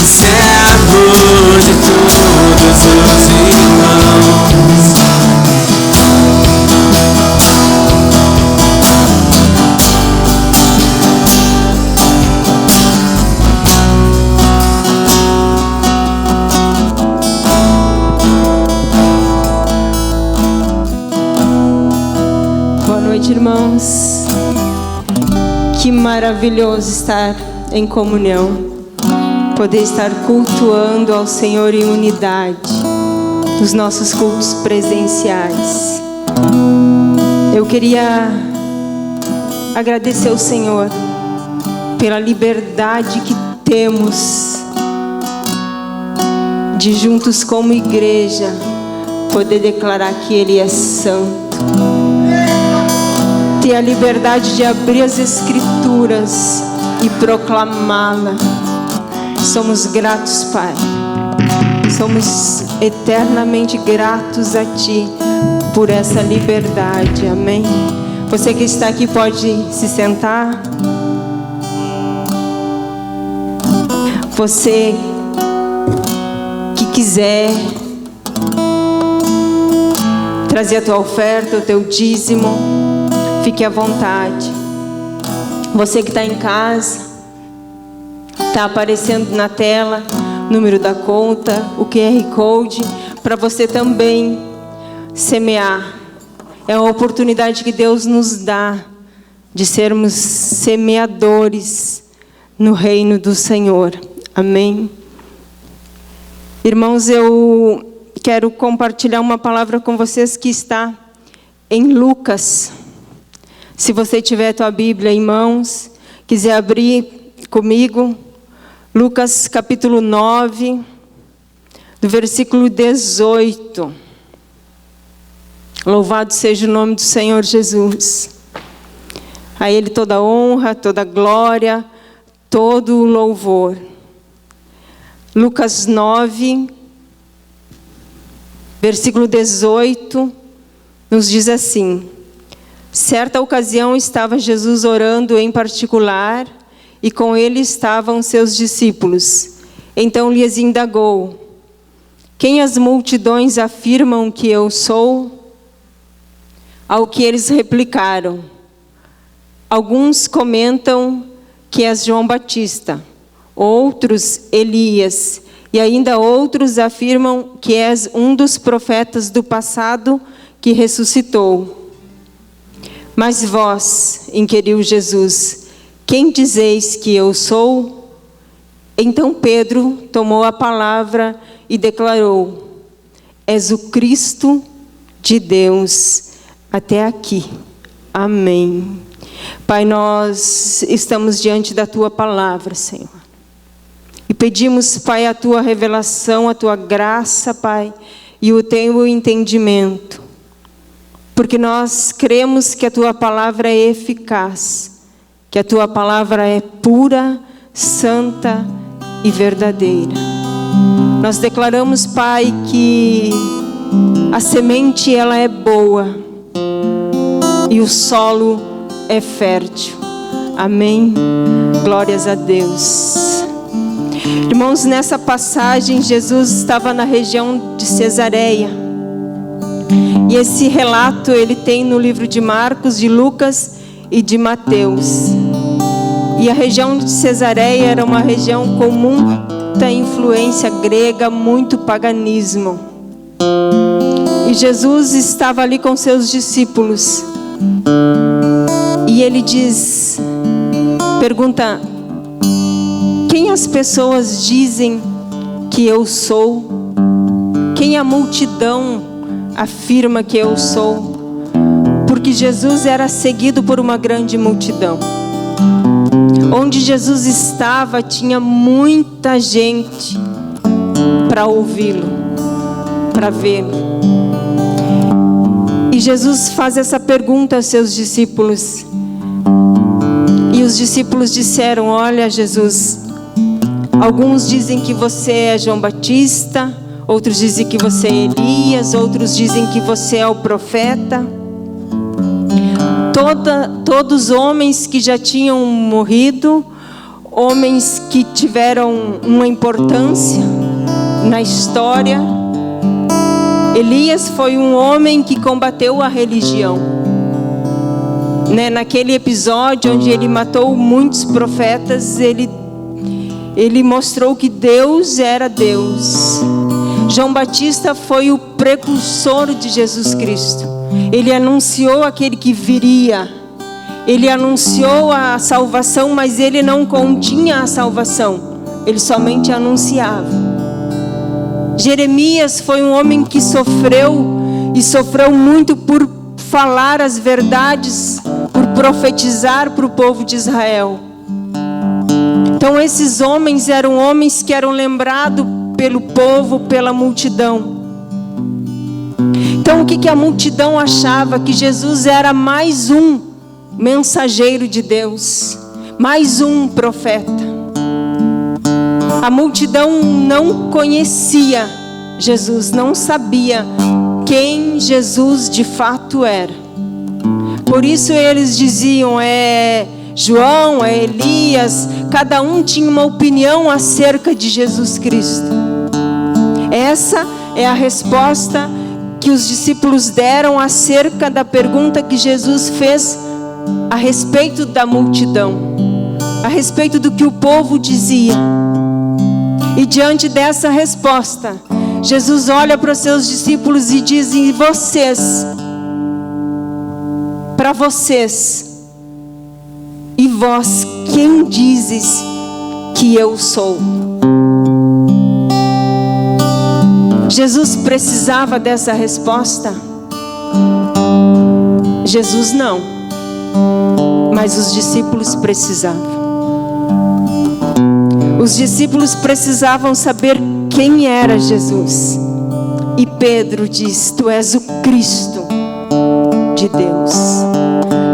servo de todos os irmãos. Boa noite, irmãos. Que maravilhoso estar em comunhão, poder estar cultuando ao Senhor em unidade, nos nossos cultos presenciais. Eu queria agradecer ao Senhor pela liberdade que temos de juntos como igreja poder declarar que Ele é santo. Ter a liberdade de abrir as Escrituras e proclamá-la. Somos gratos, Pai. Somos eternamente gratos a Ti por essa liberdade. Amém. Você que está aqui pode se sentar. Você que quiser trazer a tua oferta, o teu dízimo, fique à vontade. Você que está em casa, está aparecendo na tela o número da conta, o QR Code, para você também semear. É uma oportunidade que Deus nos dá de sermos semeadores no reino do Senhor. Amém? Irmãos, eu quero compartilhar uma palavra com vocês que está em Lucas. Se você tiver a tua Bíblia em mãos, quiser abrir comigo, Lucas capítulo 9, do versículo 18. Louvado seja o nome do Senhor Jesus. A Ele toda honra, toda glória, todo o louvor. Lucas 9, versículo 18, nos diz assim: certa ocasião estava Jesus orando em particular, e com ele estavam seus discípulos. Então lhes indagou: quem as multidões afirmam que eu sou? Ao que eles replicaram: alguns comentam que és João Batista, outros Elias, e ainda outros afirmam que és um dos profetas do passado que ressuscitou. Mas vós, inquiriu Jesus, quem dizeis que eu sou? Então Pedro tomou a palavra e declarou: és o Cristo de Deus. Até aqui. Amém. Pai, nós estamos diante da Tua palavra, Senhor. E pedimos, Pai, a Tua revelação, a Tua graça, Pai, e o Teu entendimento. Porque nós cremos que a Tua palavra é eficaz, que a Tua palavra é pura, santa e verdadeira. Nós declaramos, Pai, que a semente ela é boa e o solo é fértil. Amém? Glórias a Deus. Irmãos, nessa passagem, Jesus estava na região de Cesareia. E esse relato ele tem no livro de Marcos, de Lucas e de Mateus. E a região de Cesareia era uma região com muita influência grega, muito paganismo. E Jesus estava ali com seus discípulos. E ele pergunta: quem as pessoas dizem que eu sou? Quem a multidão afirma que eu sou? Porque Jesus era seguido por uma grande multidão. Onde Jesus estava, tinha muita gente para ouvi-lo, para vê-lo. E Jesus faz essa pergunta aos seus discípulos. E os discípulos disseram: olha, Jesus, alguns dizem que você é João Batista, outros dizem que você é Elias, outros dizem que você é o profeta. Todos homens que já tinham morrido homens que tiveram uma importância na história. Elias foi um homem que combateu a religião, né? Naquele episódio onde ele matou muitos profetas, ele mostrou que Deus era Deus. João Batista foi o precursor de Jesus Cristo. Ele anunciou aquele que viria. Ele anunciou a salvação, mas ele não continha a salvação. Ele somente anunciava. Jeremias foi um homem que sofreu, e sofreu muito por falar as verdades, por profetizar para o povo de Israel. Então esses homens eram homens que eram lembrados pelo povo, pela multidão. Então o que a multidão achava? Que Jesus era mais um mensageiro de Deus, mais um profeta. A multidão não conhecia Jesus, não sabia quem Jesus de fato era. Por isso eles diziam, João, Elias, cada um tinha uma opinião acerca de Jesus Cristo. Essa é a resposta que os discípulos deram acerca da pergunta que Jesus fez a respeito da multidão, a respeito do que o povo dizia. E diante dessa resposta, Jesus olha para os seus discípulos e diz: e vocês, para vocês, e vós, quem dizes que eu sou? Jesus precisava dessa resposta? Jesus não, mas os discípulos precisavam. Os discípulos precisavam saber quem era Jesus. E Pedro diz: tu és o Cristo de Deus.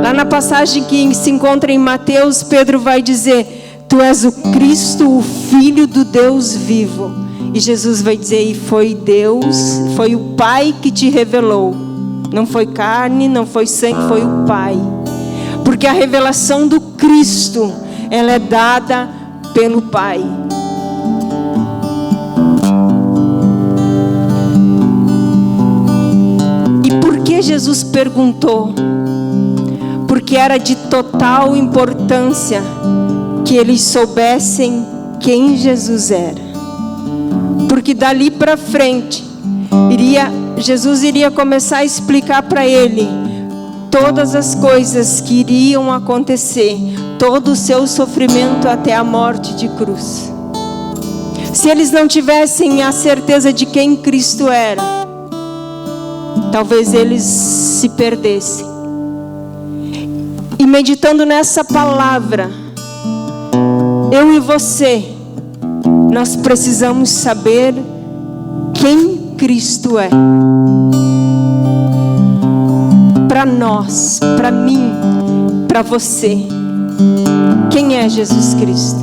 Lá na passagem que se encontra em Mateus, Pedro vai dizer: tu és o Cristo, o Filho do Deus vivo. E Jesus vai dizer: e foi Deus, foi o Pai que te revelou. Não foi carne, não foi sangue, foi o Pai. Porque a revelação do Cristo, ela é dada pelo Pai. E por que Jesus perguntou? Porque era de total importância que eles soubessem quem Jesus era. Porque dali para frente, Jesus iria começar a explicar para ele todas as coisas que iriam acontecer, todo o seu sofrimento até a morte de cruz. Se eles não tivessem a certeza de quem Cristo era, talvez eles se perdessem. E meditando nessa palavra, eu e você, nós precisamos saber quem Cristo é. Para nós, para mim, para você, quem é Jesus Cristo?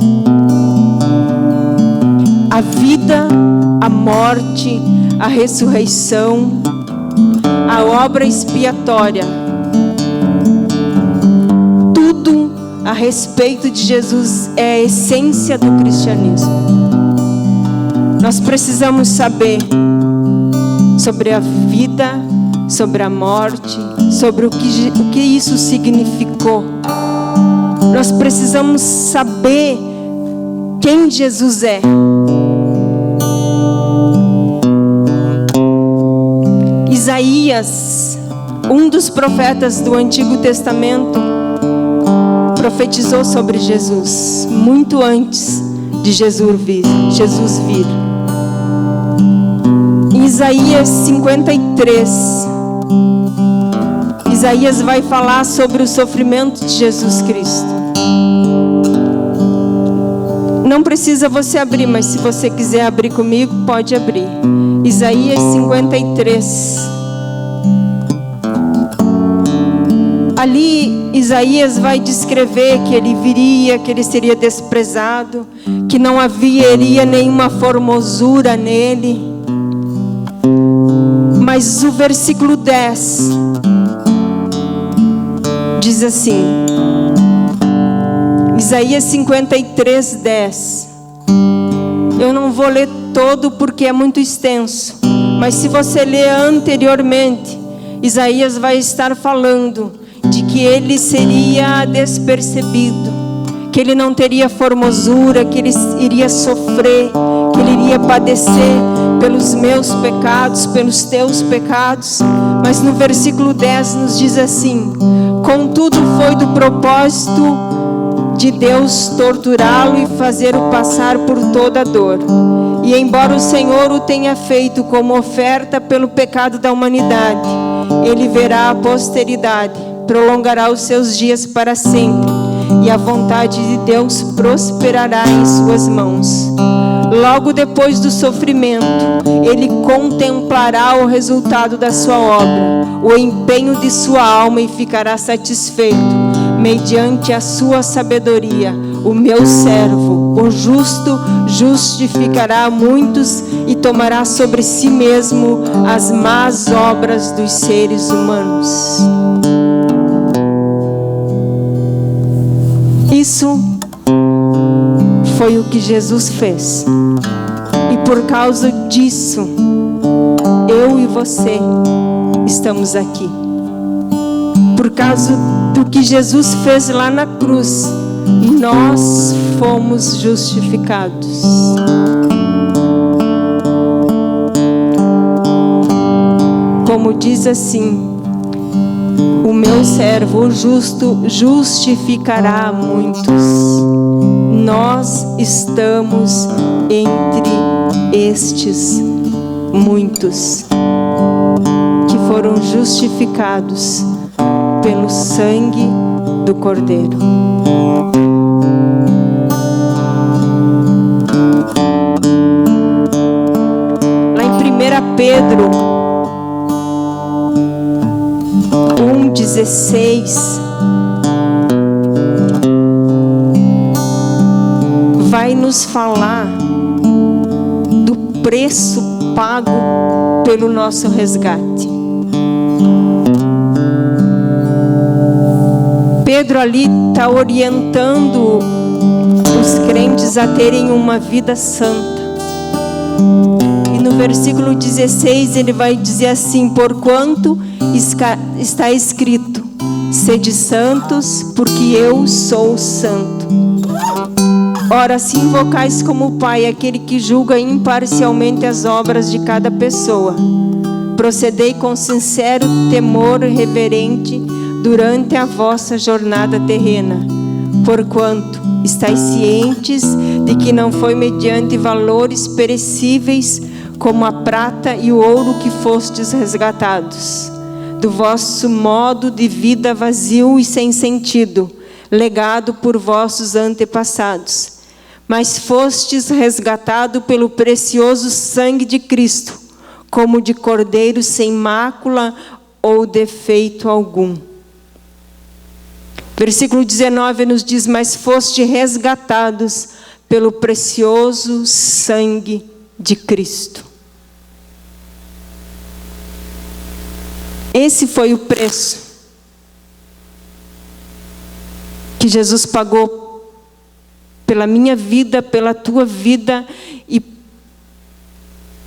A vida, a morte, a ressurreição, a obra expiatória, tudo a respeito de Jesus é a essência do cristianismo. Nós precisamos saber sobre a vida, sobre a morte, sobre o que isso significou. Nós precisamos saber quem Jesus é. Isaías, um dos profetas do Antigo Testamento, profetizou sobre Jesus muito antes de Jesus vir. Em Isaías 53, Isaías vai falar sobre o sofrimento de Jesus Cristo. Não precisa você abrir, mas se você quiser abrir comigo, pode abrir. Isaías 53. Ali Isaías vai descrever que ele viria, que ele seria desprezado, que não haveria nenhuma formosura nele. Mas o versículo 10 diz assim, Isaías 53:10. Eu não vou ler todo porque é muito extenso, mas se você ler anteriormente, Isaías vai estar falando de que ele seria despercebido, que ele não teria formosura, que ele iria sofrer, que ele iria padecer pelos meus pecados, pelos teus pecados. Mas no versículo 10 nos diz assim: contudo foi do propósito de Deus torturá-lo e fazê-lo passar por toda a dor. E embora o Senhor o tenha feito como oferta pelo pecado da humanidade, ele verá a posteridade, prolongará os seus dias para sempre, e a vontade de Deus prosperará em suas mãos. Logo depois do sofrimento, ele contemplará o resultado da sua obra, o empenho de sua alma, e ficará satisfeito. Mediante a sua sabedoria, o meu servo, o justo, justificará muitos e tomará sobre si mesmo as más obras dos seres humanos. Isso foi o que Jesus fez. E por causa disso, eu e você estamos aqui. Por causa do que Jesus fez lá na cruz, nós fomos justificados. Como diz assim: o meu servo, o justo, justificará muitos. Nós estamos entre estes muitos que foram justificados pelo sangue do Cordeiro. Lá em 1 Pedro 1,16 vai nos falar do preço pago pelo nosso resgate. Pedro ali está orientando os crentes a terem uma vida santa. E no versículo 16 ele vai dizer assim: porquanto está escrito, sede santos, porque eu sou santo. Ora, se invocais como Pai aquele que julga imparcialmente as obras de cada pessoa, procedei com sincero temor reverente durante a vossa jornada terrena, porquanto estáis cientes de que não foi mediante valores perecíveis, como a prata e o ouro, que fostes resgatados do vosso modo de vida vazio e sem sentido, legado por vossos antepassados, mas fostes resgatado pelo precioso sangue de Cristo, como de cordeiro sem mácula ou defeito algum. Versículo 19 nos diz: mas foste resgatados pelo precioso sangue de Cristo. Esse foi o preço que Jesus pagou pela minha vida, pela tua vida e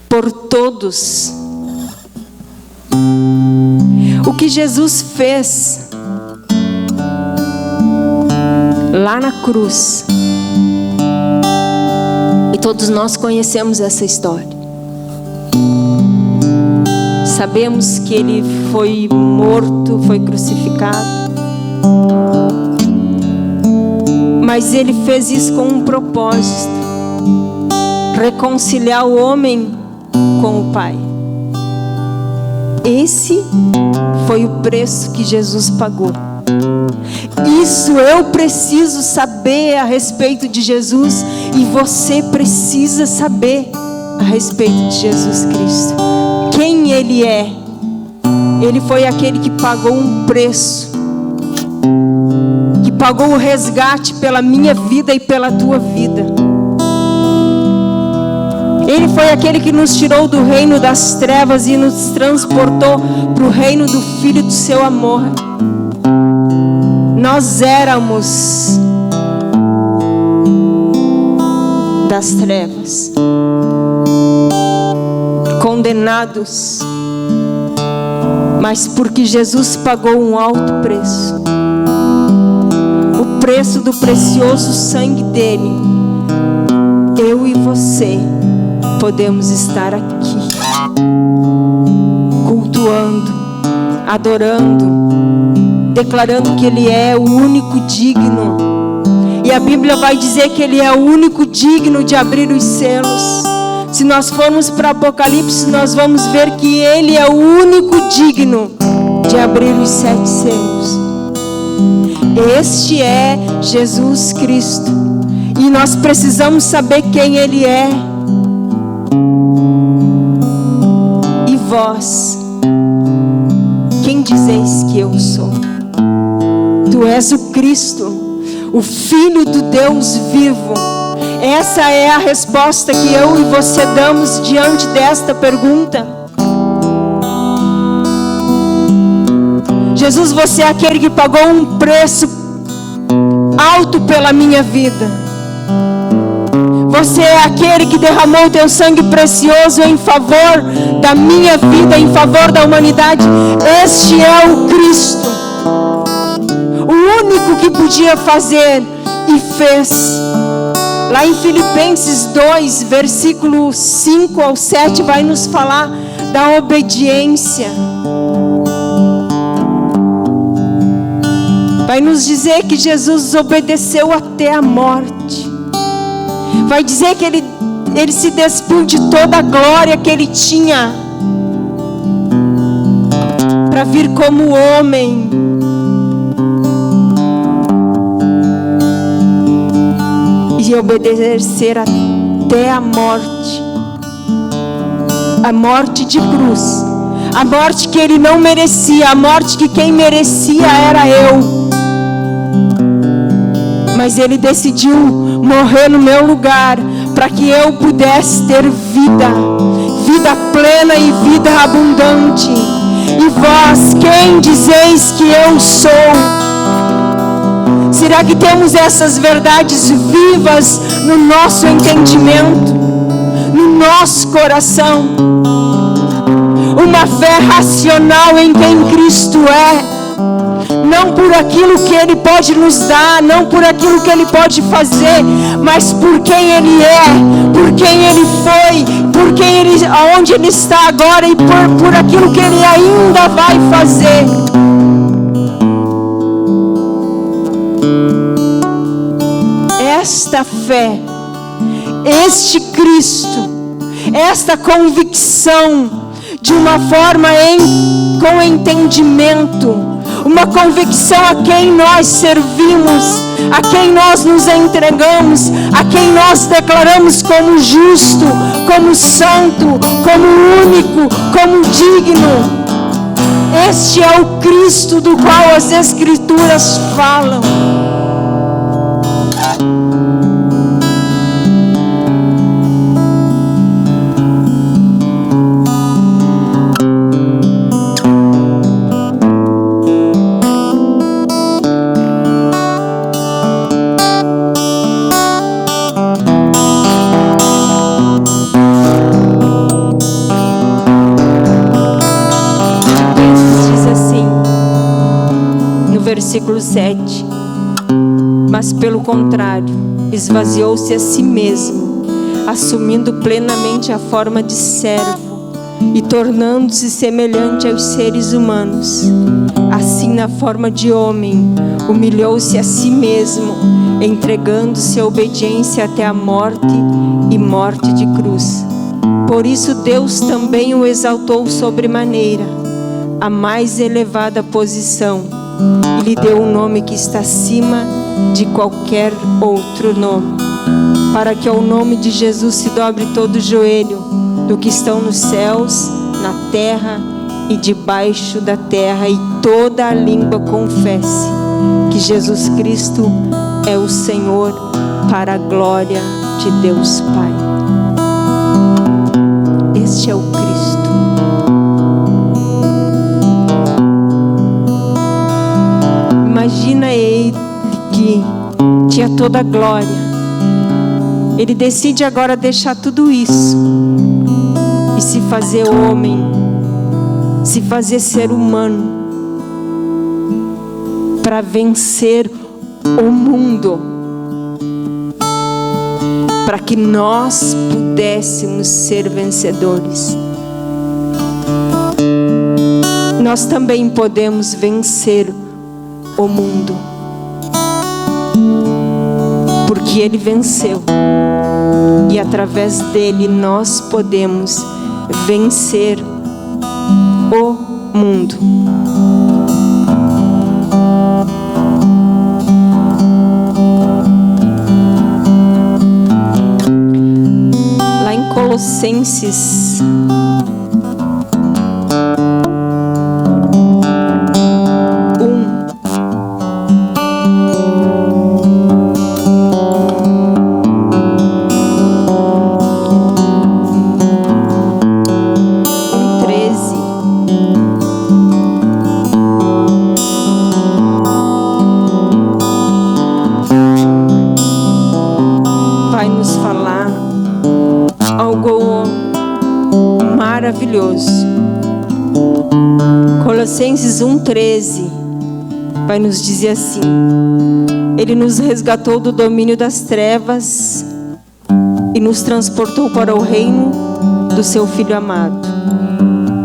por todos. O que Jesus fez lá na cruz, e todos nós conhecemos essa história. Sabemos que ele foi morto, foi crucificado, mas ele fez isso com um propósito: reconciliar o homem com o Pai. Esse foi o preço que Jesus pagou. Isso eu preciso saber a respeito de Jesus, e você precisa saber a respeito de Jesus Cristo. Quem Ele é? Ele foi aquele que pagou um preço, que pagou o resgate pela minha vida e pela tua vida. Ele foi aquele que nos tirou do reino das trevas e nos transportou para o reino do Filho do seu amor. Nós éramos das trevas, condenados, mas porque Jesus pagou um alto preço, o preço do precioso sangue dele, eu e você podemos estar aqui, cultuando, adorando, declarando que Ele é o único digno. E a Bíblia vai dizer que Ele é o único digno de abrir os selos. Se nós formos para Apocalipse, nós vamos ver que Ele é o único digno de abrir os 7 selos. Este é Jesus Cristo. E nós precisamos saber quem Ele é. E vós, quem dizeis que eu sou? Tu és o Cristo, o Filho do Deus vivo. Essa é a resposta que eu e você damos diante desta pergunta. Jesus, você é aquele que pagou um preço alto pela minha vida. Você é aquele que derramou o teu sangue precioso em favor da minha vida, em favor da humanidade. Este é o Cristo, o único que podia fazer e fez. Lá em Filipenses 2, versículo 5 ao 7, vai nos falar da obediência. Vai nos dizer que Jesus obedeceu até a morte. Vai dizer que ele se despiu de toda a glória que ele tinha para vir como homem. E obedecer até a morte de cruz, a morte que ele não merecia, a morte que quem merecia era eu. Mas ele decidiu morrer no meu lugar, para que eu pudesse ter vida plena e vida abundante. E vós, quem dizeis que eu sou? Será que temos essas verdades vivas no nosso entendimento, no nosso coração? Uma fé racional em quem Cristo é, não por aquilo que Ele pode nos dar, não por aquilo que Ele pode fazer, mas por quem Ele é, por quem Ele foi, por quem Ele, aonde Ele está agora e por aquilo que Ele ainda vai fazer. Esta fé, este Cristo, esta convicção de uma forma com entendimento, uma convicção a quem nós servimos, a quem nós nos entregamos, a quem nós declaramos como justo, como santo, como único, como digno. Este é o Cristo do qual as Escrituras falam. Versículo 7. Mas pelo contrário, esvaziou-se a si mesmo, assumindo plenamente a forma de servo e tornando-se semelhante aos seres humanos. Assim, na forma de homem, humilhou-se a si mesmo, entregando-se à obediência até a morte e morte de cruz. Por isso Deus também o exaltou sobremaneira, a mais elevada posição, e lhe deu um nome que está acima de qualquer outro nome, para que ao nome de Jesus se dobre todo o joelho do que estão nos céus, na terra e debaixo da terra, e toda a língua confesse que Jesus Cristo é o Senhor, para a glória de Deus Pai. Este é o Cristo. Imagina Ele que tinha toda a glória, Ele decide agora deixar tudo isso e se fazer homem, se fazer ser humano, para vencer o mundo, para que nós pudéssemos ser vencedores. Nós também podemos vencer o mundo, porque Ele venceu, e através dele nós podemos vencer o mundo. Lá em Colossenses 1:13, vai nos falar algo maravilhoso. Colossenses 1:13 vai nos dizer assim: Ele nos resgatou do domínio das trevas e nos transportou para o reino do seu Filho amado,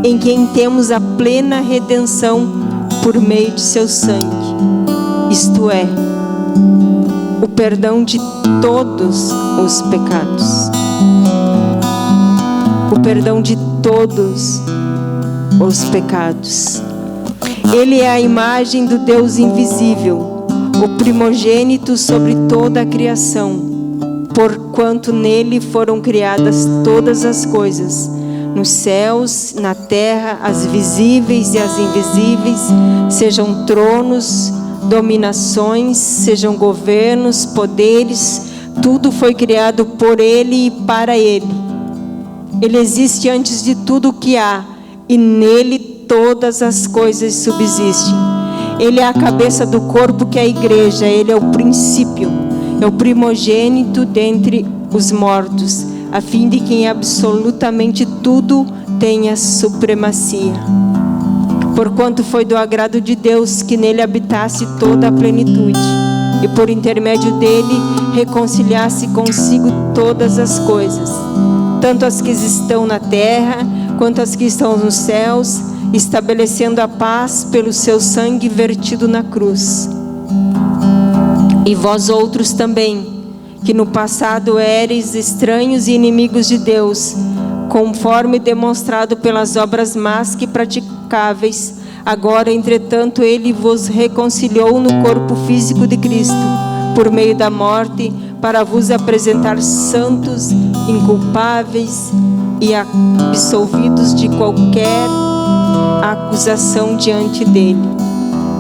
em quem temos a plena redenção por meio de seu sangue, isto é, o perdão de todos os pecados. O perdão de todos os pecados. Ele é a imagem do Deus invisível, o primogênito sobre toda a criação, porquanto nele foram criadas todas as coisas, nos céus, na terra, as visíveis e as invisíveis, sejam tronos, dominações, sejam governos, poderes, tudo foi criado por Ele e para Ele. Ele existe antes de tudo o que há, e nele todas as coisas subsistem. Ele é a cabeça do corpo que é a igreja. Ele é o princípio, é o primogênito dentre os mortos, a fim de que em absolutamente tudo tenha supremacia. Porquanto foi do agrado de Deus que nele habitasse toda a plenitude, e por intermédio dele reconciliasse consigo todas as coisas, tanto as que estão na terra quanto as que estão nos céus, estabelecendo a paz pelo seu sangue vertido na cruz. E vós outros também, que no passado éreis estranhos e inimigos de Deus, conforme demonstrado pelas obras más que praticáveis, agora, entretanto, Ele vos reconciliou no corpo físico de Cristo, por meio da morte, para vos apresentar santos, inculpáveis e absolvidos de qualquer acusação diante dele.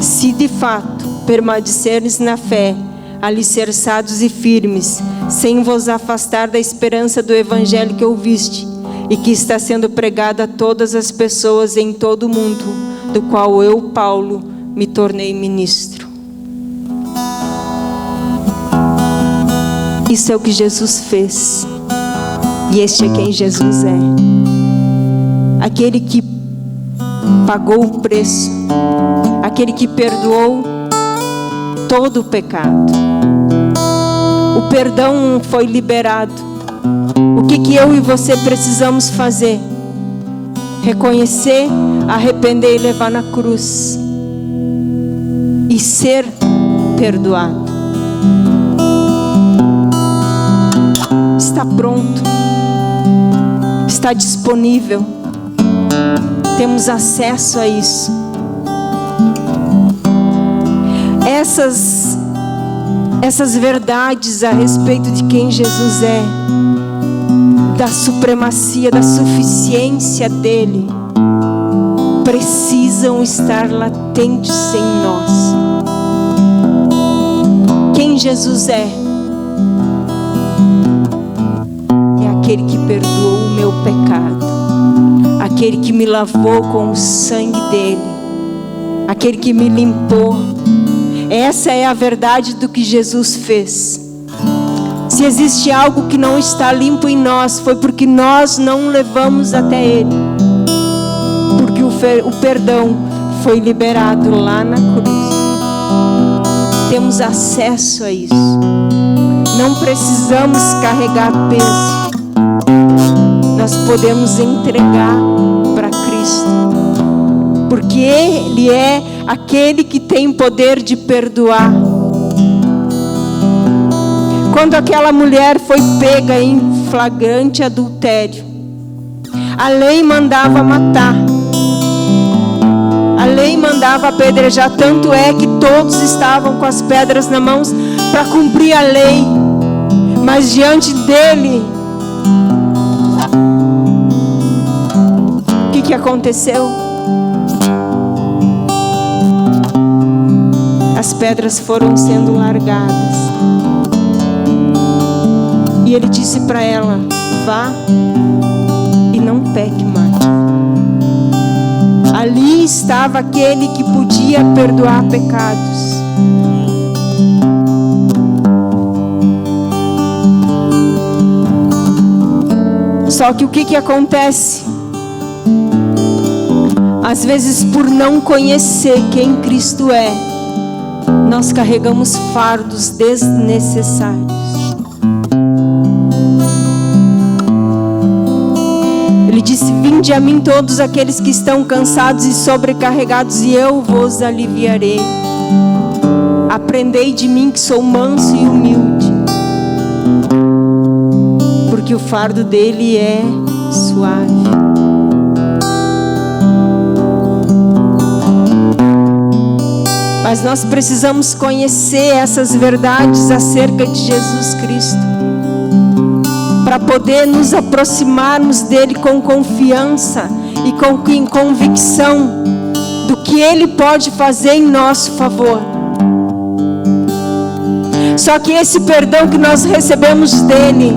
Se de fato permanecerdes na fé, alicerçados e firmes, sem vos afastar da esperança do evangelho que ouviste e que está sendo pregado a todas as pessoas em todo o mundo, do qual eu, Paulo, me tornei ministro. Isso é o que Jesus fez, e este é quem Jesus é. Aquele que pagou o preço, aquele que perdoou todo o pecado. O perdão foi liberado. O que eu e você precisamos fazer? Reconhecer, arrepender e levar na cruz, e ser perdoado. Está pronto, está disponível, temos acesso a isso. Essas verdades a respeito de quem Jesus é, da supremacia, da suficiência dele, precisam estar latentes em nós. Quem Jesus é? É aquele que perdoou o meu pecado, aquele que me lavou com o sangue dele, aquele que me limpou. Essa é a verdade do que Jesus fez. Se existe algo que não está limpo em nós, foi porque nós não levamos até Ele. Porque o perdão foi liberado lá na cruz. Temos acesso a isso. Não precisamos carregar peso. Nós podemos entregar para Cristo. Porque Ele é aquele que tem poder de perdoar. Quando aquela mulher foi pega em flagrante adultério, a lei mandava matar. A lei mandava apedrejar, tanto é que todos estavam com as pedras na mão para cumprir a lei. Mas diante dele, o que aconteceu? As pedras foram sendo largadas. E ele disse para ela: vá e não peque mais. Ali estava aquele que podia perdoar pecados. Só que o que acontece? Às vezes, por não conhecer quem Cristo é, nós carregamos fardos desnecessários. Ele disse: vinde a mim todos aqueles que estão cansados e sobrecarregados, e eu vos aliviarei. Aprendei de mim, que sou manso e humilde, porque o fardo dele é suave. Mas nós precisamos conhecer essas verdades acerca de Jesus Cristo, para poder nos aproximarmos dele com confiança e com convicção do que ele pode fazer em nosso favor. Só que esse perdão que nós recebemos dele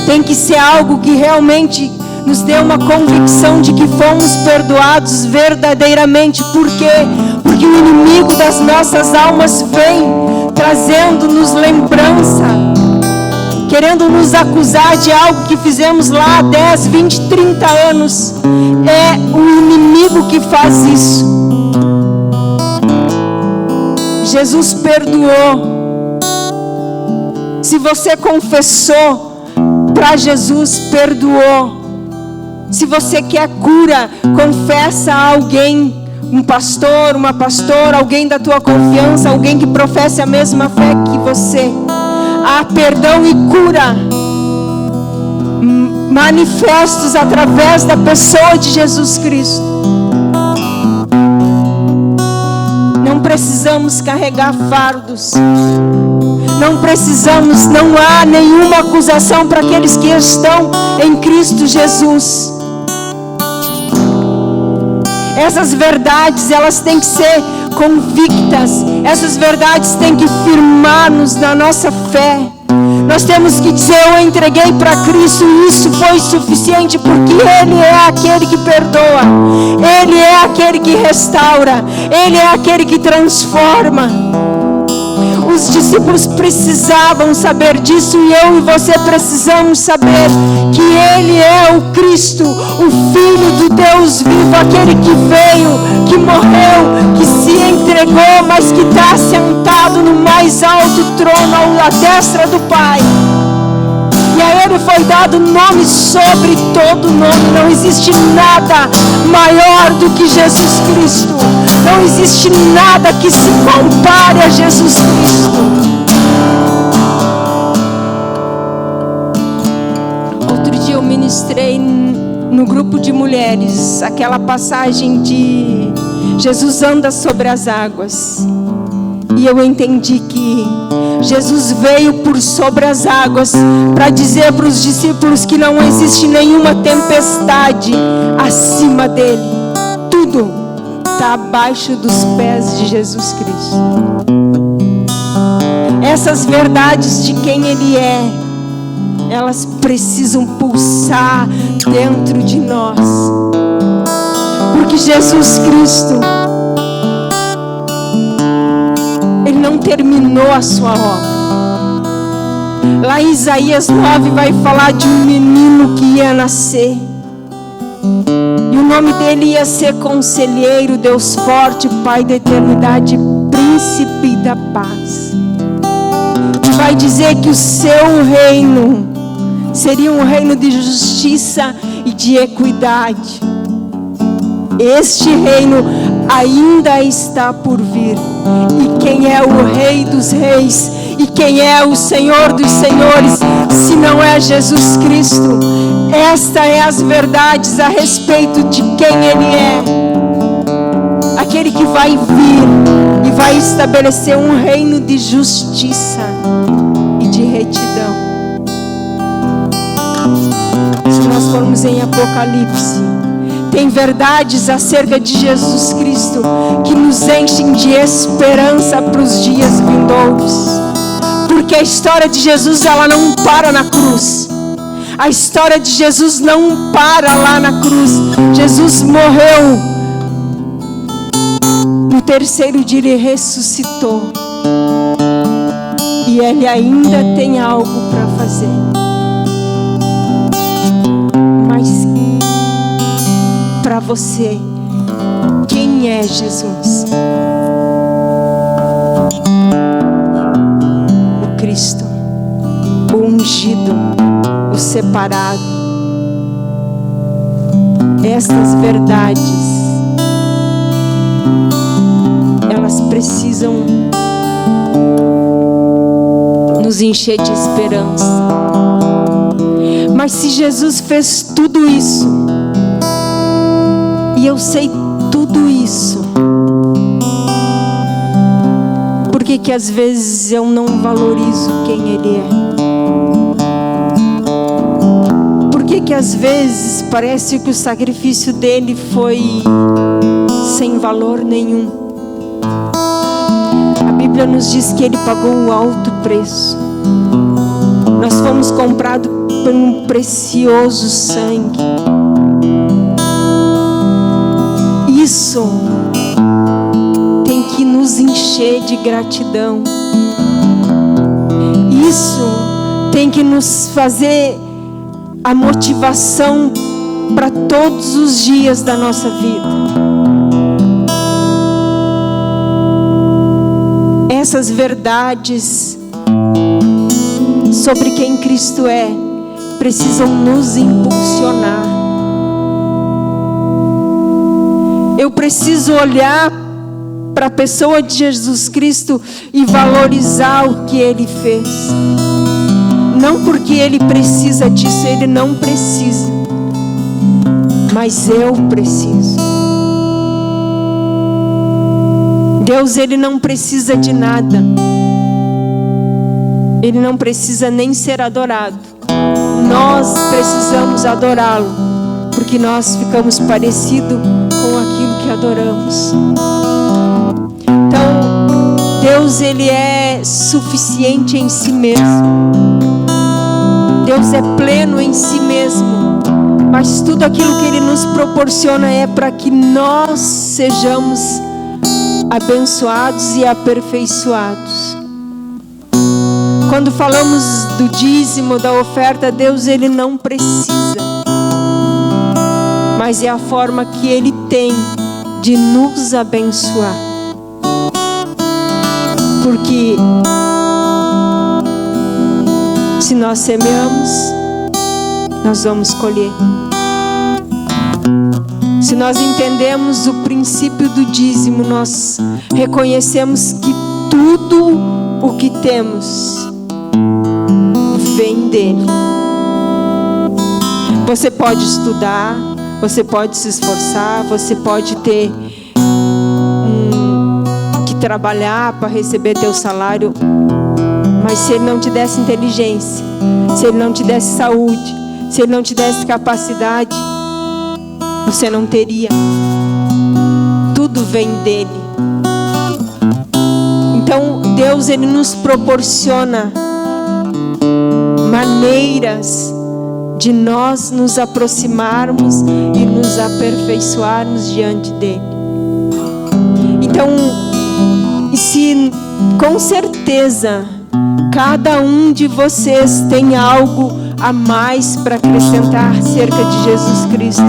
tem que ser algo que realmente nos dê uma convicção de que fomos perdoados verdadeiramente. Por quê? Porque o inimigo das nossas almas vem trazendo-nos lembrança, querendo nos acusar de algo que fizemos lá há 10, 20, 30 anos. É o inimigo que faz isso. Jesus perdoou. Se você confessou para Jesus, perdoou. Se você quer cura, confessa a alguém, um pastor, uma pastora, alguém da tua confiança, alguém que professe a mesma fé que você. Há perdão e cura manifestos através da pessoa de Jesus Cristo. Não precisamos carregar fardos. Não precisamos, não há nenhuma acusação para aqueles que estão em Cristo Jesus. Essas verdades, elas têm que ser convictas. Essas verdades têm que firmar-nos na nossa fé. Nós temos que dizer: eu entreguei para Cristo e isso foi suficiente, porque Ele é aquele que perdoa, Ele é aquele que restaura, Ele é aquele que transforma. Os discípulos precisavam saber disso, e eu e você precisamos saber que Ele é o Cristo, o Filho do Deus vivo, aquele que veio, que morreu, que se entregou, mas que está sentado no mais alto trono, à destra do Pai. E a Ele foi dado nome sobre todo nome. Não existe nada maior do que Jesus Cristo. Não existe nada que se compare a Jesus Cristo. Outro dia eu ministrei no grupo de mulheres aquela passagem de Jesus anda sobre as águas. E eu entendi que Jesus veio por sobre as águas para dizer para os discípulos que não existe nenhuma tempestade acima dele. Tudo está abaixo dos pés de Jesus Cristo. Essas verdades de quem Ele é, elas precisam pulsar dentro de nós. Porque Jesus Cristo, Ele não terminou a sua obra. Lá em Isaías 9 vai falar de um menino que ia nascer. E o nome dele ia ser Conselheiro, Deus Forte, Pai da Eternidade, Príncipe da Paz. E vai dizer que o seu reino seria um reino de justiça e de equidade. Este reino ainda está por vir. E quem é o Rei dos Reis? E quem é o Senhor dos Senhores, se não é Jesus Cristo? Esta é as verdades a respeito de quem Ele é. Aquele que vai vir e vai estabelecer um reino de justiça e de retidão. Se nós formos em Apocalipse, tem verdades acerca de Jesus Cristo que nos enchem de esperança para os dias vindouros. Porque a história de Jesus, ela não para na cruz. A história de Jesus não para lá na cruz. Jesus morreu. No terceiro dia Ele ressuscitou. E Ele ainda tem algo para fazer. Mas para você, quem é Jesus? O Cristo, o ungido, o separado. Estas verdades, elas precisam nos encher de esperança. Mas se Jesus fez tudo isso, e eu sei tudo isso, por que às vezes eu não valorizo quem Ele é? Por que às vezes parece que o sacrifício dele foi sem valor nenhum? A Bíblia nos diz que Ele pagou um alto preço. Nós fomos comprados por um precioso sangue. Isso tem que nos encher de gratidão. Isso tem que nos fazer a motivação para todos os dias da nossa vida. Essas verdades sobre quem Cristo é precisam nos impulsionar. Eu preciso olhar para a pessoa de Jesus Cristo e valorizar o que Ele fez. Não porque Ele precisa disso, Ele não precisa. Mas eu preciso. Deus, Ele não precisa de nada. Ele não precisa nem ser adorado. Nós precisamos adorá-lo, porque nós ficamos parecidos com aquilo que adoramos. Então, Deus, Ele é suficiente em si mesmo. Deus é pleno em si mesmo. Mas tudo aquilo que Ele nos proporciona é para que nós sejamos abençoados e aperfeiçoados. Quando falamos do dízimo, da oferta, Deus, Ele não precisa. Mas é a forma que Ele tem de nos abençoar. Porque se nós semeamos, nós vamos colher. Se nós entendemos o princípio do dízimo, nós reconhecemos que tudo o que temos vem dele. Você pode estudar, você pode se esforçar, você pode ter que trabalhar para receber teu salário, mas se Ele não te desse inteligência, se Ele não te desse saúde, se Ele não te desse capacidade, você não teria. Tudo vem dele. Então Deus, Ele nos proporciona maneiras de nós nos aproximarmos e nos aperfeiçoarmos diante dele. Então, e se com certeza Cada um de vocês tem algo a mais para acrescentar acerca de Jesus Cristo.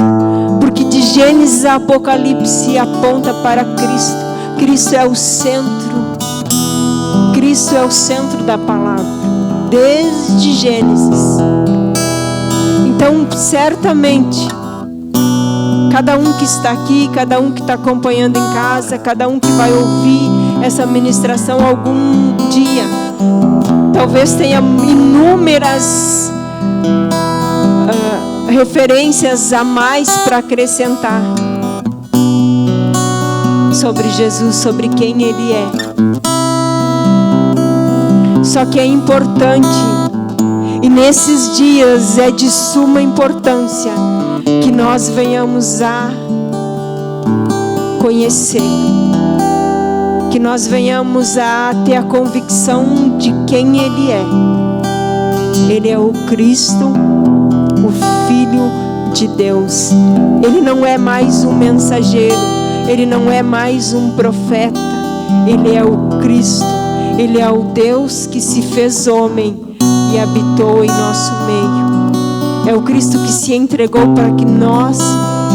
Porque de Gênesis a Apocalipse aponta para Cristo. Cristo é o centro. Cristo é o centro da palavra. Desde Gênesis. Então, certamente, cada um que está aqui, cada um que está acompanhando em casa, cada um que vai ouvir essa ministração algum dia, talvez tenha inúmeras referências a mais para acrescentar sobre Jesus, sobre quem Ele é. Só que é importante, e nesses dias é de suma importância, que nós venhamos a conhecer, que nós venhamos a ter a convicção de quem Ele é. Ele é o Cristo, o Filho de Deus. Ele não é mais um mensageiro, Ele não é mais um profeta, Ele é o Cristo, Ele é o Deus que se fez homem e habitou em nosso meio. É o Cristo que se entregou para que nós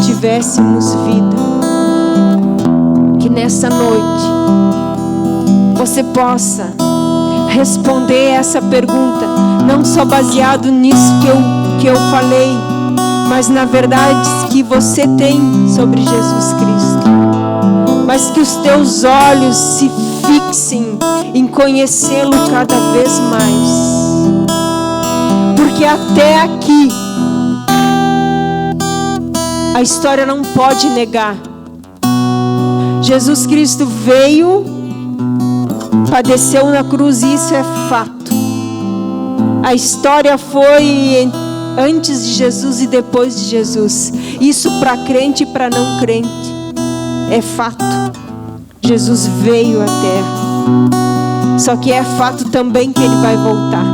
tivéssemos vida. Que nessa noite você possa responder essa pergunta, não só baseado nisso que eu falei, mas na verdade que você tem sobre Jesus Cristo. Mas que os teus olhos se fixem em conhecê-lo cada vez mais. Porque até aqui a história não pode negar. Jesus Cristo veio, padeceu na cruz, e isso é fato. A história foi antes de Jesus e depois de Jesus. Isso para crente e para não crente é fato. Jesus veio à terra. Só que é fato também que Ele vai voltar.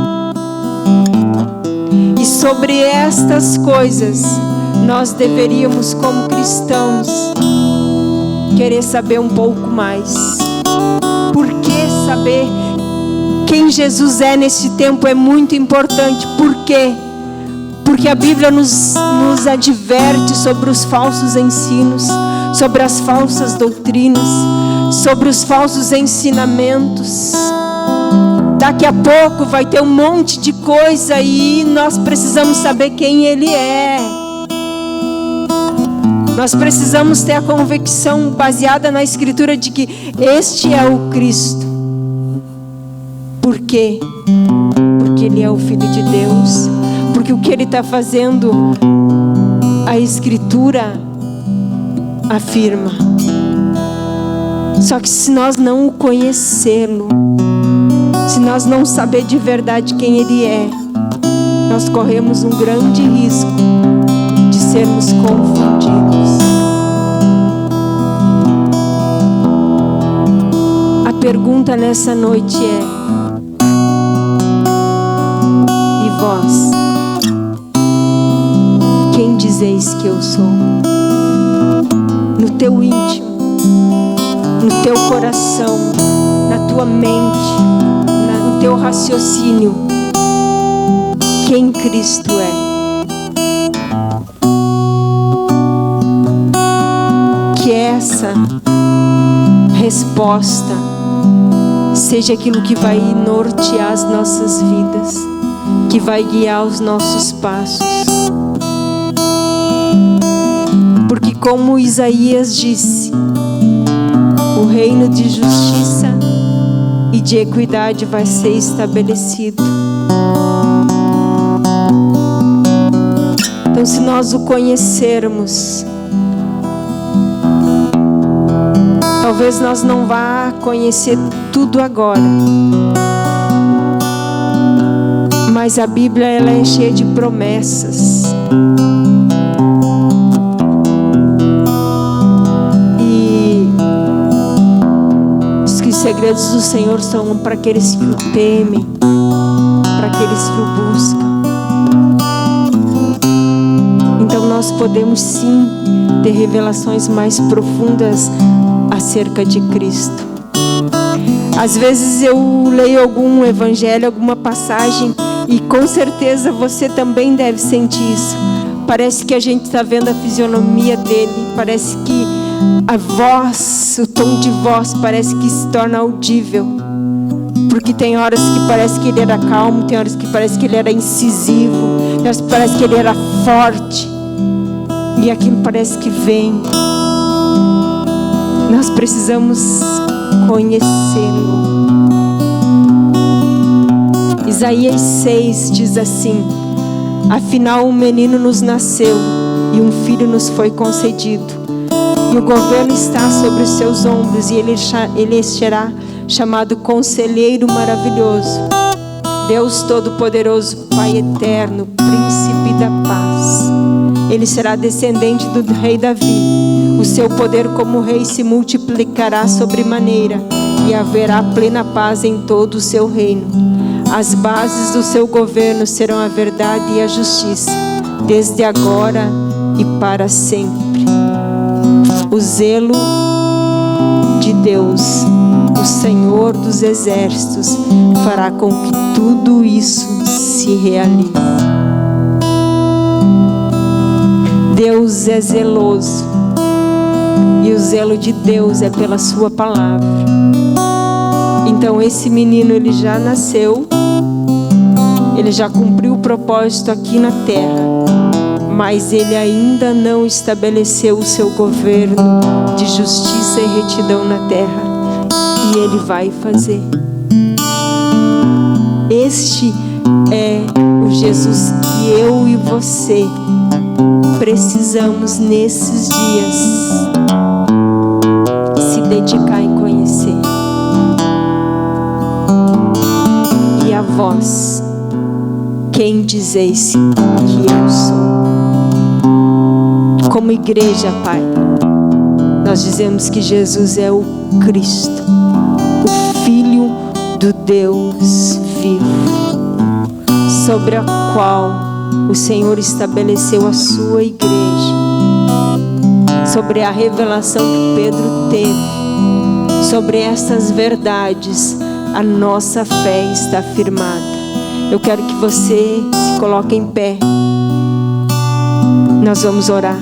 E sobre estas coisas nós deveríamos, como cristãos, querer saber um pouco mais. Por que saber quem Jesus é nesse tempo é muito importante? Por quê? Porque a Bíblia nos adverte sobre os falsos ensinos, sobre as falsas doutrinas, sobre os falsos ensinamentos. Daqui a pouco vai ter um monte de coisa e nós precisamos saber quem Ele é. Nós precisamos ter a convicção baseada na Escritura de que este é o Cristo. Por quê? Porque Ele é o Filho de Deus. Porque o que Ele está fazendo, a Escritura afirma. Só que se nós não o conhecê-lo, se nós não saber de verdade quem Ele é, nós corremos um grande risco de sermos confundidos. A pergunta nessa noite é: e vós? Quem dizeis que eu sou? No teu íntimo, no teu coração, na tua mente, no teu raciocínio, quem Cristo é? Que essa resposta seja aquilo que vai nortear as nossas vidas, que vai guiar os nossos passos. Porque como Isaías disse, o reino de justiça e de equidade vai ser estabelecido. Então, se nós o conhecermos, talvez nós não vá conhecer tudo agora, mas a Bíblia ela é cheia de promessas. E diz que os segredos do Senhor são para aqueles que o temem, para aqueles que o buscam. Então nós podemos sim ter revelações mais profundas acerca de Cristo. Às vezes eu leio algum evangelho, alguma passagem, e com certeza você também deve sentir isso. Parece que a gente está vendo a fisionomia dele, parece que a voz, o tom de voz parece que se torna audível. Porque tem horas que parece que ele era calmo, tem horas que parece que ele era incisivo, tem horas que parece que ele era forte. E aquilo parece que vem. Nós precisamos conhecê-lo. Isaías 6 diz assim: afinal um menino nos nasceu e um filho nos foi concedido, e o governo está sobre os seus ombros, e ele será chamado Conselheiro Maravilhoso, Deus Todo-Poderoso, Pai Eterno, Príncipe da Paz. Ele será descendente do rei Davi. O seu poder como rei se multiplicará sobremaneira, e haverá plena paz em todo o seu reino. As bases do seu governo serão a verdade e a justiça, desde agora e para sempre. O zelo de Deus, o Senhor dos exércitos, fará com que tudo isso se realize. Deus é zeloso, e o zelo de Deus é pela sua palavra. Então esse menino, ele já nasceu, ele já cumpriu o propósito aqui na terra, mas ele ainda não estabeleceu o seu governo de justiça e retidão na terra, e ele vai fazer. Este é o Jesus que eu e você precisamos nesses dias se dedicar em conhecer. E a vós, quem dizeis que eu sou? Como igreja, Pai, nós dizemos que Jesus é o Cristo, o Filho do Deus vivo, sobre a qual o Senhor estabeleceu a sua igreja, sobre a revelação que Pedro teve, sobre essas verdades, a nossa fé está firmada. Eu quero que você se coloque em pé. Nós vamos orar.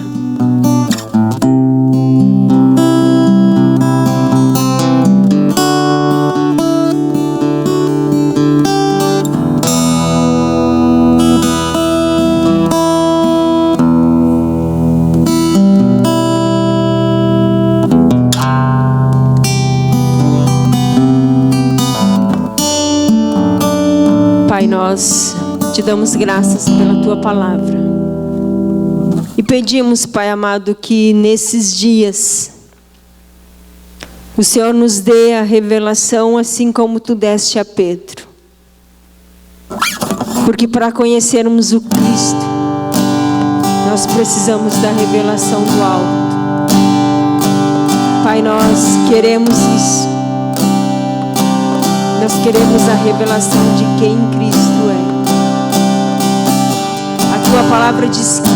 Pai, nós te damos graças pela tua palavra e pedimos, Pai amado, que nesses dias o Senhor nos dê a revelação assim como tu deste a Pedro, porque para conhecermos o Cristo nós precisamos da revelação do alto. Pai, nós queremos isso. Nós queremos a revelação de quem Cristo é. A tua palavra diz que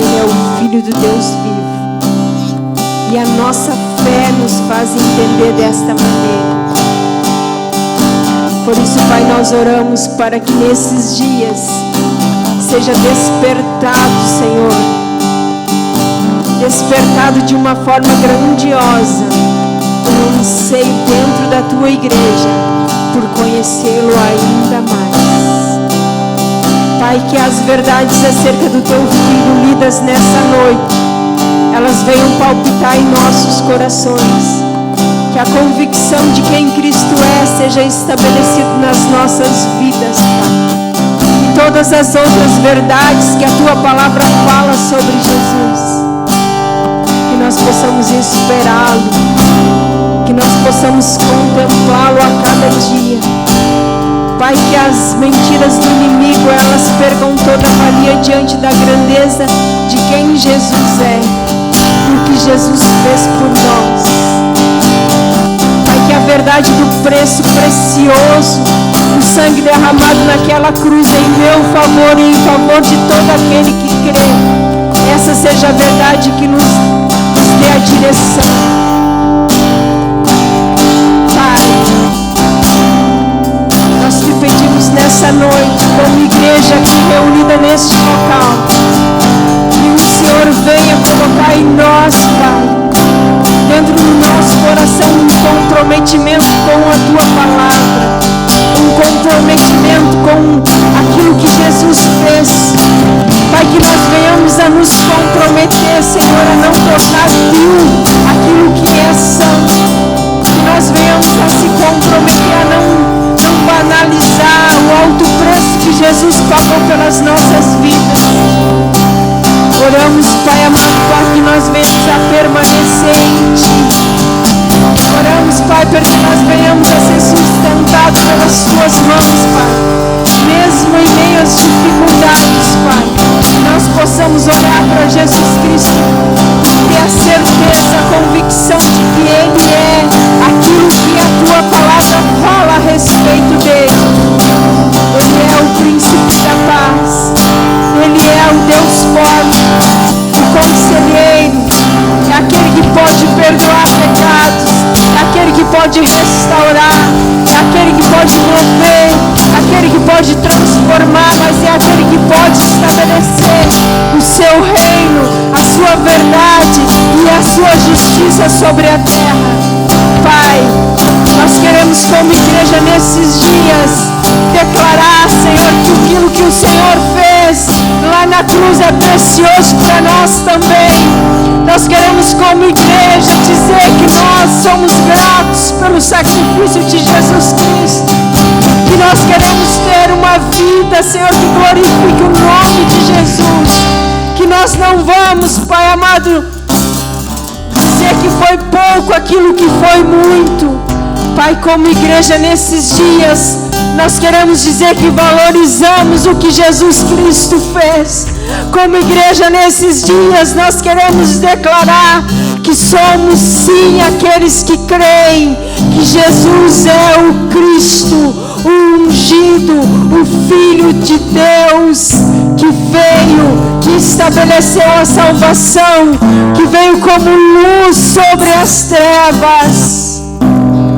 Ele é o Filho do Deus vivo. E a nossa fé nos faz entender desta maneira. Por isso, Pai, nós oramos para que nesses dias seja despertado, Senhor. Despertado de uma forma grandiosa um anseio dentro da tua igreja por conhecê-lo ainda mais. Pai, que as verdades acerca do teu Filho lidas nessa noite, elas venham palpitar em nossos corações. Que a convicção de quem Cristo é seja estabelecida nas nossas vidas, Pai. E todas as outras verdades que a tua palavra fala sobre Jesus, que nós possamos esperá-lo, que nós possamos contemplá-lo a cada dia. Pai, que as mentiras do inimigo, elas percam toda valia diante da grandeza de quem Jesus é, do que Jesus fez por nós. Pai, que a verdade do preço precioso, o sangue derramado naquela cruz em meu favor e em favor de todo aquele que crê, essa seja a verdade que nos dê a direção. agora neste local. Que o Senhor venha colocar em nós, Pai, dentro do nosso coração, um comprometimento com a Tua Palavra, um comprometimento com aquilo que Jesus fez. Pai, que nós venhamos a nos comprometer, Senhor, a não tornar vil aquilo que é santo. Que nós venhamos a se comprometer a não banalizar o alto preço que Jesus pagou pelas nossas vidas. Oramos, Pai amado, para que nós venhamos a permanecer em Ti. Oramos, Pai, para que nós venhamos a ser sustentados pelas Tuas mãos, Pai. Mesmo em meio às dificuldades, Pai, que nós possamos olhar para Jesus Cristo e ter a certeza, a convicção de que Ele é aquilo que a Tua Palavra fala a respeito dele. Ele é o príncipe da paz. Ele é o Deus forte, o conselheiro, é aquele que pode perdoar pecados, é aquele que pode restaurar, é aquele que pode mover, é aquele que pode transformar, mas é aquele que pode estabelecer o seu reino, a sua verdade e a sua justiça sobre a terra. Pai, nós queremos como igreja nesses dias declarar, Senhor, que aquilo que o Senhor fez lá na cruz é precioso para nós também. Nós queremos como igreja dizer que nós somos gratos pelo sacrifício de Jesus Cristo, que nós queremos ter uma vida, Senhor, que glorifique o nome de Jesus, que nós não vamos, Pai amado, dizer que foi pouco aquilo que foi muito. Pai, como igreja nesses dias, nós queremos dizer que valorizamos o que Jesus Cristo fez. Como igreja nesses dias, nós queremos declarar que somos sim aqueles que creem que Jesus é o Cristo, o ungido, o Filho de Deus, que veio, que estabeleceu a salvação, que veio como luz sobre as trevas.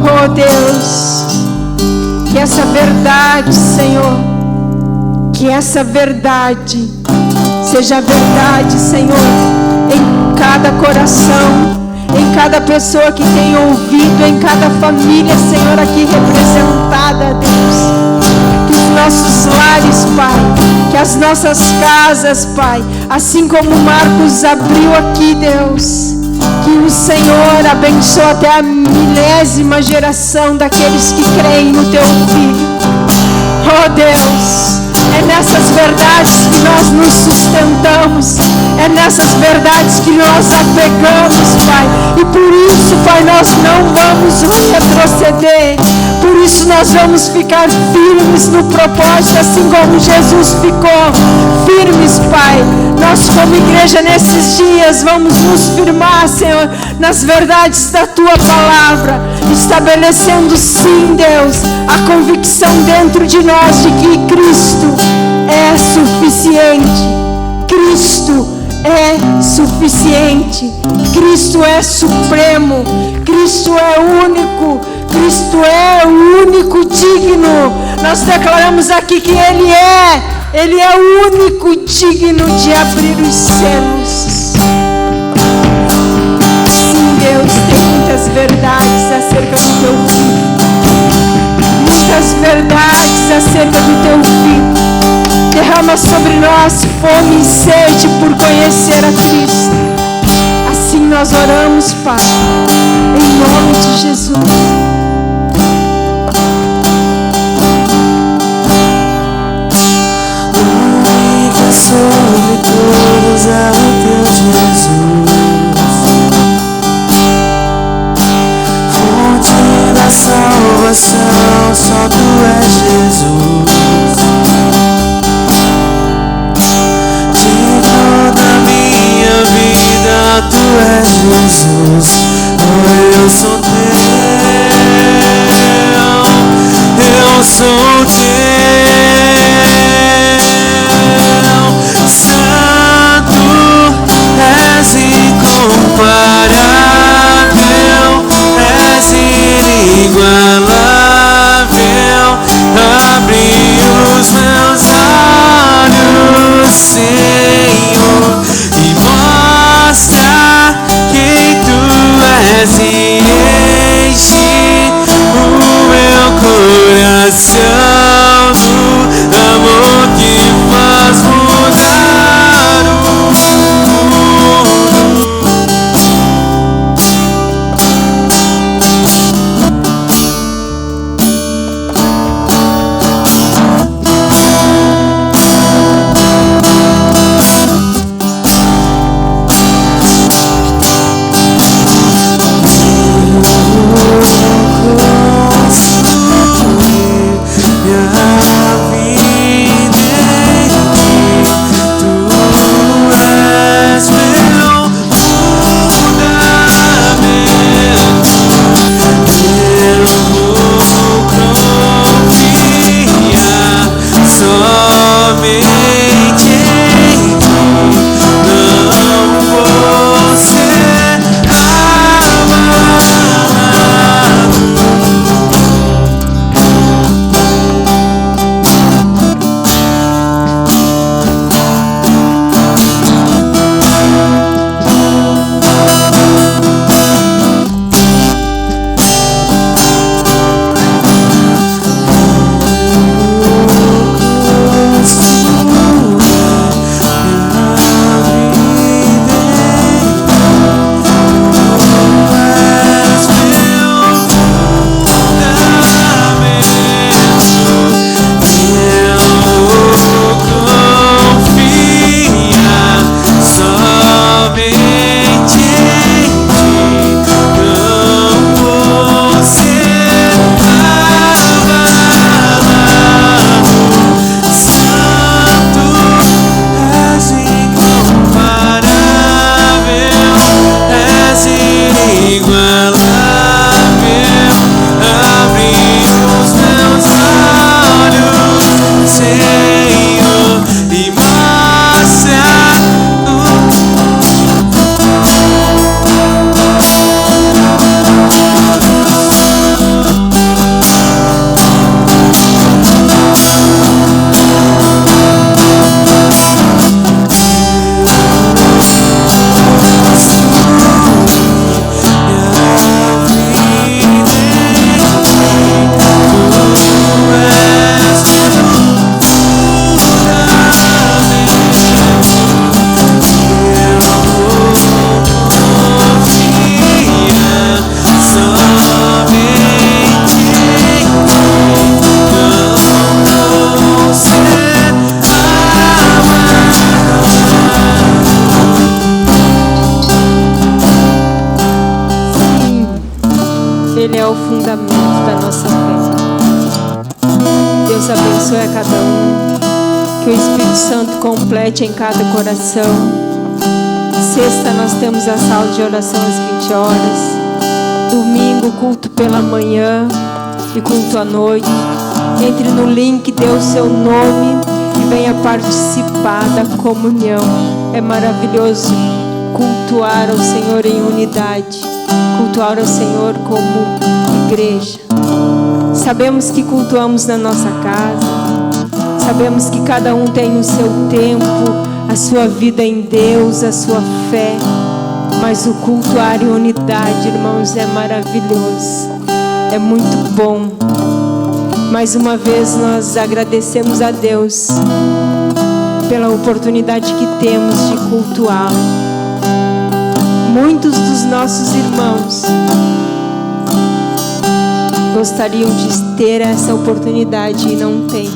Oh Deus, que essa verdade, Senhor, que essa verdade seja verdade, Senhor, em cada coração, em cada pessoa que tem ouvido, em cada família, Senhor, aqui representada, Deus. Que os nossos lares, Pai, que as nossas casas, Pai, assim como Marcos abriu aqui, Deus, que o Senhor abençoe até a 1000ª geração daqueles que creem no Teu Filho. Oh Deus, é nessas verdades que nós nos sustentamos, é nessas verdades que nós apegamos, Pai. E por isso, Pai, nós não vamos retroceder. Por isso nós vamos ficar firmes no propósito, assim como Jesus ficou firmes, Pai. Nós como igreja nesses dias vamos nos firmar, Senhor, nas verdades da Tua Palavra, estabelecendo sim, Deus, a convicção dentro de nós de que Cristo é suficiente. Cristo é suficiente. Cristo é supremo. Cristo é único. Cristo é o único digno. Nós declaramos aqui que Ele é o único digno de abrir os selos. Sim, Deus, tem muitas verdades acerca do Teu Filho. Muitas verdades acerca do Teu Filho. Derrama sobre nós fome e sede por conhecer a Cristo. Assim nós oramos, Pai, em nome de Jesus. Sobre todos é o Teu Jesus, fonte da salvação, só Tu és Jesus. Digno da minha vida, Tu és Jesus. Oh, eu sou Teu, eu sou Teu. És inigualável, abri os meus olhos. o fundamento da nossa fé. Deus abençoe a cada um. Que o Espírito Santo complete em cada coração. Sexta nós temos a sala de oração às 20 horas. Domingo, culto pela manhã e culto à noite. Entre no link, dê o seu nome e venha participar da comunhão. É maravilhoso cultuar ao Senhor em unidade, cultuar ao Senhor como igreja. Sabemos que cultuamos na nossa casa, sabemos que cada um tem o seu tempo, a sua vida em Deus, a sua fé, mas o cultuar em unidade, irmãos, é maravilhoso, é muito bom. Mais uma vez nós agradecemos a Deus pela oportunidade que temos de cultuá-lo. Muitos dos nossos irmãos gostariam de ter essa oportunidade e não têm.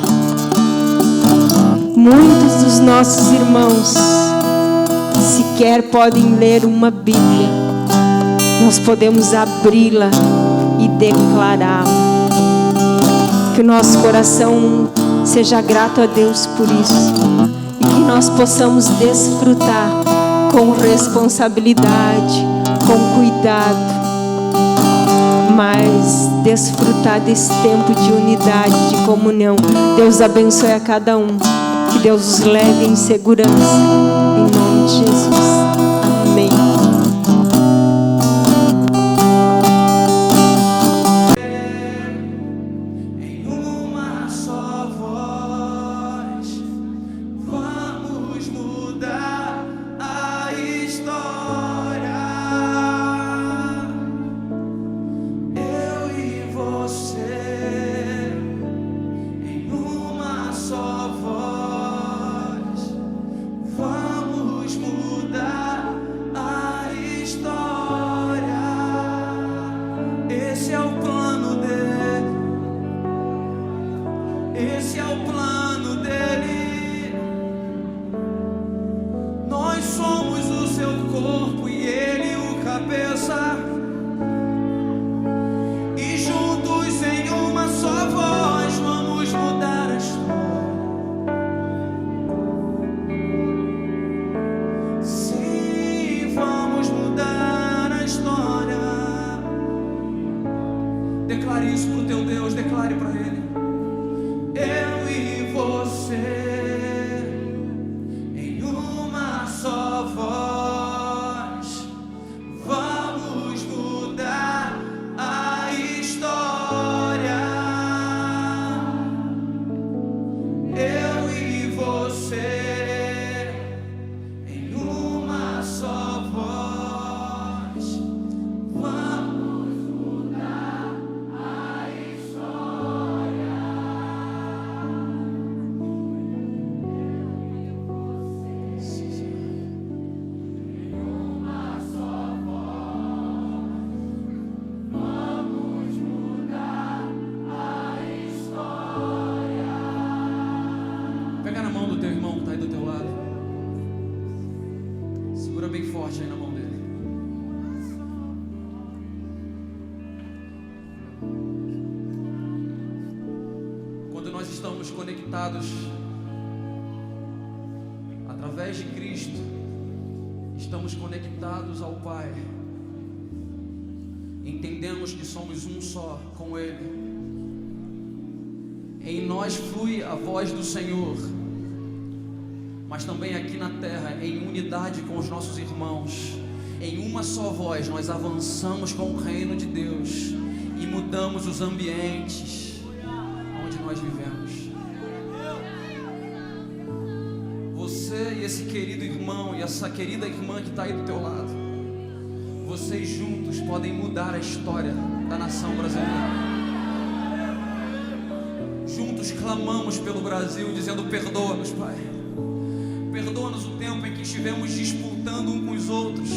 Muitos dos nossos irmãos sequer podem ler uma Bíblia. Nós podemos abri-la e declará-la. Que o nosso coração seja grato a Deus por isso e que nós possamos desfrutar com responsabilidade, com cuidado, mas desfrutar desse tempo de unidade, de comunhão. Deus abençoe a cada um, que Deus os leve em segurança, em nome de Jesus. Amém. Declare isso pro teu Deus, declare para Ele. Eu e você em uma só voz vamos mudar a história. Eu e você em uma só voz vamos mudar a história. Pega na mão do teu irmão que está aí do teu lado. Segura bem forte aí na mão dele. Quando nós estamos conectados através de Cristo, estamos conectados ao Pai. Entendemos que somos um só com Ele. Em nós flui a voz do Senhor, mas também aqui na terra, em unidade com os nossos irmãos, em uma só voz, nós avançamos com o reino de Deus e mudamos os ambientes onde nós vivemos. Você e esse querido irmão e essa querida irmã que está aí do teu lado, vocês juntos podem mudar a história da nação brasileira. Juntos clamamos pelo Brasil, dizendo: perdoa-nos, Pai. Perdoa-nos o tempo em que estivemos disputando um com os outros.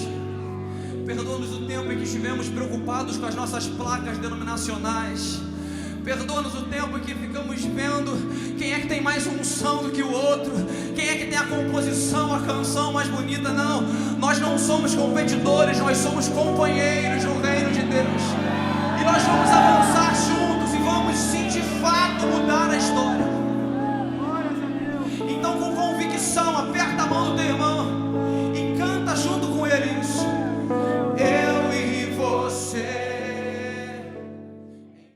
Perdoa-nos o tempo em que estivemos preocupados com as nossas placas denominacionais. Perdoa-nos o tempo em que ficamos vendo quem é que tem mais unção do que o outro, quem é que tem a composição, a canção mais bonita. Não, nós não somos competidores, nós somos companheiros no reino de Deus.